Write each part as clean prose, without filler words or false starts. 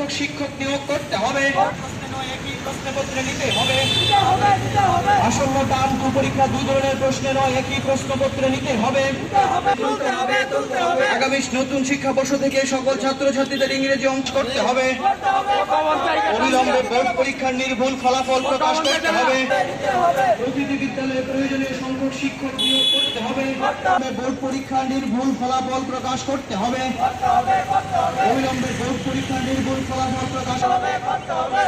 সংখ্যক শিক্ষক নিয়োগ করতে হবে। একই প্রশ্নপত্রে নিতে হবে। আসন্ন টার্ম 2 পরীক্ষা দুই ধরনের প্রশ্নে নয়, একই প্রশ্নপত্রে নিতে হবে। আগামী নতুন শিক্ষাবর্ষ থেকে সকল ছাত্রছাত্রীদের ইংরেজি অংশ করতে হবে। অবিলম্বে বোর্ড পরীক্ষার নির্ভুল ফলাফল প্রকাশ করতে হবে। প্রতিটি বিদ্যালয়ে প্রয়োজনীয় সংখ্যক শিক্ষক নিয়োগ করতে হবে। বোর্ড পরীক্ষার নির্ভুল ফলাফল প্রকাশ করতে হবে। অবিলম্বে বোর্ড পরীক্ষার নির্ভুল ফলাফল প্রকাশ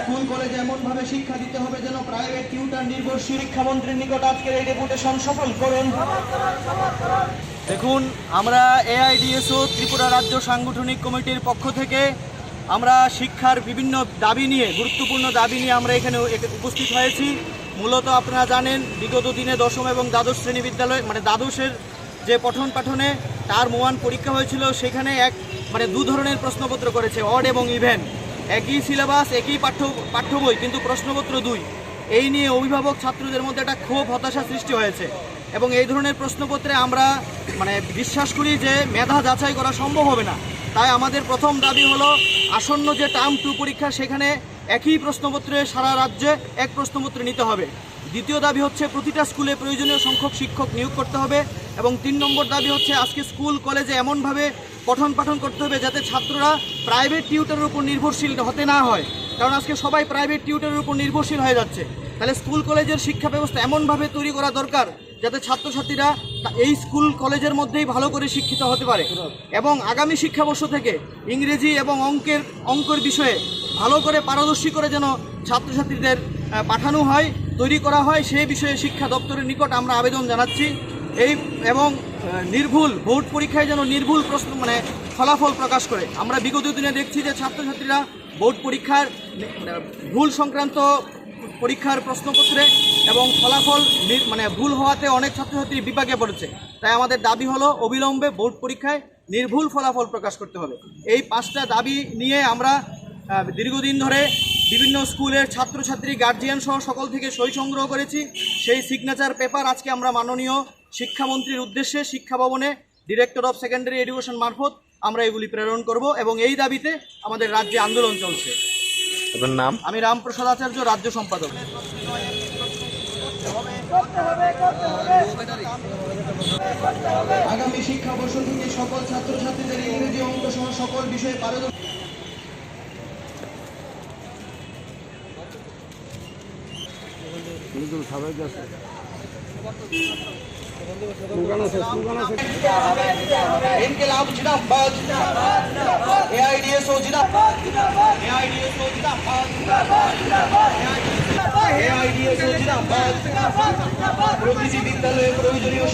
স্কুল কলেজে এমন ভাবে শিক্ষা দিতে হবে যেন প্রাইভেট টিউটর নির্ভরশীল। শিক্ষামন্ত্রীর নিকট আজকের এই ডেপুটেশন সফল করুন। দেখুন, আমরা এআইডিএসও ত্রিপুরা রাজ্য সাংগঠনিক কমিটির পক্ষ থেকে আমরা শিক্ষার বিভিন্ন দাবি নিয়ে, গুরুত্বপূর্ণ দাবি নিয়ে আমরা এখানে উপস্থিত হয়েছি। মূলত আপনারা জানেন, বিগত দিনে দশম এবং দ্বাদশ শ্রেণী বিদ্যালয় দ্বাদশের যে পঠন পাঠনে টার্ম 1 পরীক্ষা হয়েছিল, সেখানে দু ধরনের প্রশ্নপত্র করেছে, অড এবং ইভেন। একই সিলেবাস, একই পাঠ্য বই, কিন্তু প্রশ্নপত্র 2। এই নিয়ে অভিভাবক ছাত্রদের মধ্যে একটা ক্ষোভ, হতাশা সৃষ্টি হয়েছে। এবং এই ধরনের প্রশ্নপত্রে আমরা বিশ্বাস করি যে মেধা যাচাই করা সম্ভব হবে না। তাই আমাদের প্রথম দাবি হলো, আসন্ন যে টার্ম 2 পরীক্ষা, সেখানে একই প্রশ্নপত্রে সারা রাজ্যে এক প্রশ্নপত্র নিতে হবে। দ্বিতীয় দাবি হচ্ছে, প্রতিটা স্কুলে প্রয়োজনীয় সংখ্যক শিক্ষক নিয়োগ করতে হবে। এবং 3 নম্বর দাবি হচ্ছে, আজকে স্কুল কলেজে এমনভাবে পঠন পাঠন করতে হবে যাতে ছাত্ররা প্রাইভেট টিউটরের উপর নির্ভরশীল হতে না হয়। কারণ আজকে সবাই প্রাইভেট টিউটরের উপর নির্ভরশীল হয়ে যাচ্ছে। তাহলে স্কুল কলেজের শিক্ষা ব্যবস্থা এমনভাবে তৈরি করা দরকার যাতে ছাত্রছাত্রীরা এই স্কুল কলেজের মধ্যেই ভালো করে শিক্ষিত হতে পারে। এবং আগামী শিক্ষাবর্ষ থেকে ইংরেজি এবং অঙ্কের বিষয়ে ভালো করে পারদর্শী করে যেন ছাত্রছাত্রীদের পাঠানো হয়, তৈরি করা হয়, সেই বিষয়ে শিক্ষা দপ্তরের নিকট আমরা আবেদন জানাচ্ছি। এবং নির্ভুল বোর্ড পরীক্ষায় যেন নির্ভুল ফলাফল প্রকাশ করে। আমরা বিগত দিনে দেখছি যে ছাত্রছাত্রীরা বোর্ড পরীক্ষার ভুল সংক্রান্ত পরীক্ষার প্রশ্নপত্রে এবং ফলাফল ভুল হওয়াতে অনেক ছাত্রছাত্রী বিপাকে পড়েছে। তাই আমাদের দাবি হলো, অবিলম্বে বোর্ড পরীক্ষায় নির্ভুল ফলাফল প্রকাশ করতে হবে। এই 5টা দাবি নিয়ে আমরা দীর্ঘদিন ধরে বিভিন্ন স্কুলের ছাত্রছাত্রী, গার্জিয়ান সহ সকল থেকে সই সংগ্রহ করেছি। সেই সিগনেচার পেপার আজকে আমরা মাননীয় শিক্ষামন্ত্রীর উদ্দেশ্যে শিক্ষা ভবনে ডিরেক্টর অফ সেকেন্ডারি এডুকেশন মারফত আমরা এগুলি প্রেরণ করব। এবং এই দাবিতে আমাদের রাজ্যে আন্দোলন চলছে। আপনার নাম? আমি রামপ্রসাদ আচার্য, রাজ্য সম্পাদক। আগামী শিক্ষাবর্ষ থেকে সকল ছাত্রছাত্রীদের ইংরেজি, অঙ্ক সহ সকল বিষয়ে পারদর্শী। ইনকিলাব জিন্দাবাদ, এআইডিএসও জিন্দাবাদ, এআইডিএসও জিন্দাবাদ, এআইডিএসও জিন্দাবাদ। প্রতিটি বিদ্যালয়ে প্রয়োজনীয়